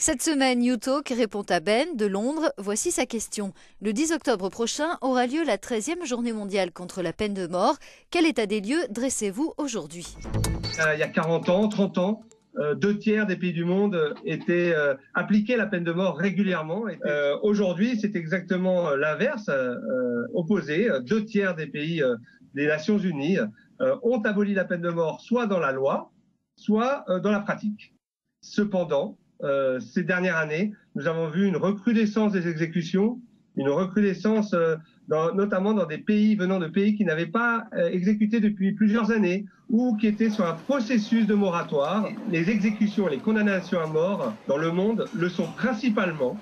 Cette semaine, YouTalk répond à Ben de Londres. Voici sa question. Le 10 octobre prochain aura lieu la 13e journée mondiale contre la peine de mort. Quel état des lieux dressez-vous aujourd'hui? Il y a 40 ans, 30 ans, 2/3 des pays du monde appliquaient la peine de mort régulièrement. Aujourd'hui, c'est exactement l'inverse, opposé. 2/3 des pays des Nations Unies ont aboli la peine de mort, soit dans la loi, soit dans la pratique. Cependant, ces dernières années, nous avons vu une recrudescence des exécutions, une recrudescence notamment dans des pays venant de pays qui n'avaient pas exécuté depuis plusieurs années ou qui étaient sur un processus de moratoire. Les exécutions et les condamnations à mort dans le monde le sont principalement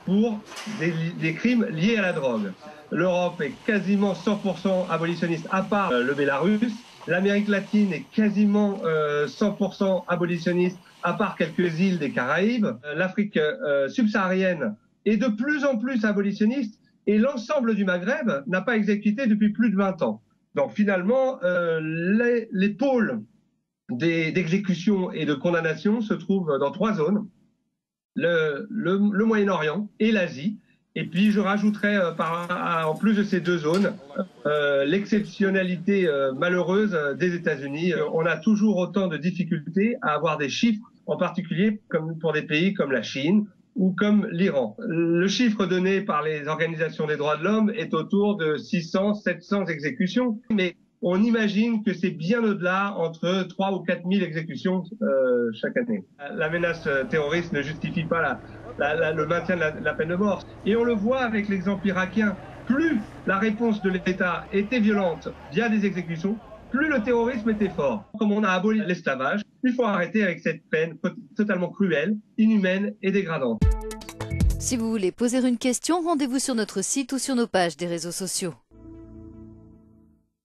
pour des crimes liés à la drogue. L'Europe est quasiment 100% abolitionniste, à part le Bélarus. L'Amérique latine est quasiment 100% abolitionniste, à part quelques îles des Caraïbes. L'Afrique subsaharienne est de plus en plus abolitionniste et l'ensemble du Maghreb n'a pas exécuté depuis plus de 20 ans. Donc finalement, les pôles d'exécution et de condamnation se trouvent dans 3 zones, le Moyen-Orient et l'Asie. Et puis je rajouterais en plus de ces 2 zones l'exceptionnalité malheureuse des États-Unis. On a toujours autant de difficultés à avoir des chiffres, en particulier comme pour des pays comme la Chine ou comme l'Iran. Le chiffre donné par les organisations des droits de l'homme est autour de 600-700 exécutions, mais on imagine que c'est bien au-delà, entre 3 ou 4 000 exécutions chaque année. La menace terroriste ne justifie pas le maintien de la peine de mort. Et on le voit avec l'exemple irakien. Plus la réponse de l'État était violente via des exécutions, plus le terrorisme était fort. Comme on a aboli l'esclavage, il faut arrêter avec cette peine totalement cruelle, inhumaine et dégradante. Si vous voulez poser une question, rendez-vous sur notre site ou sur nos pages des réseaux sociaux.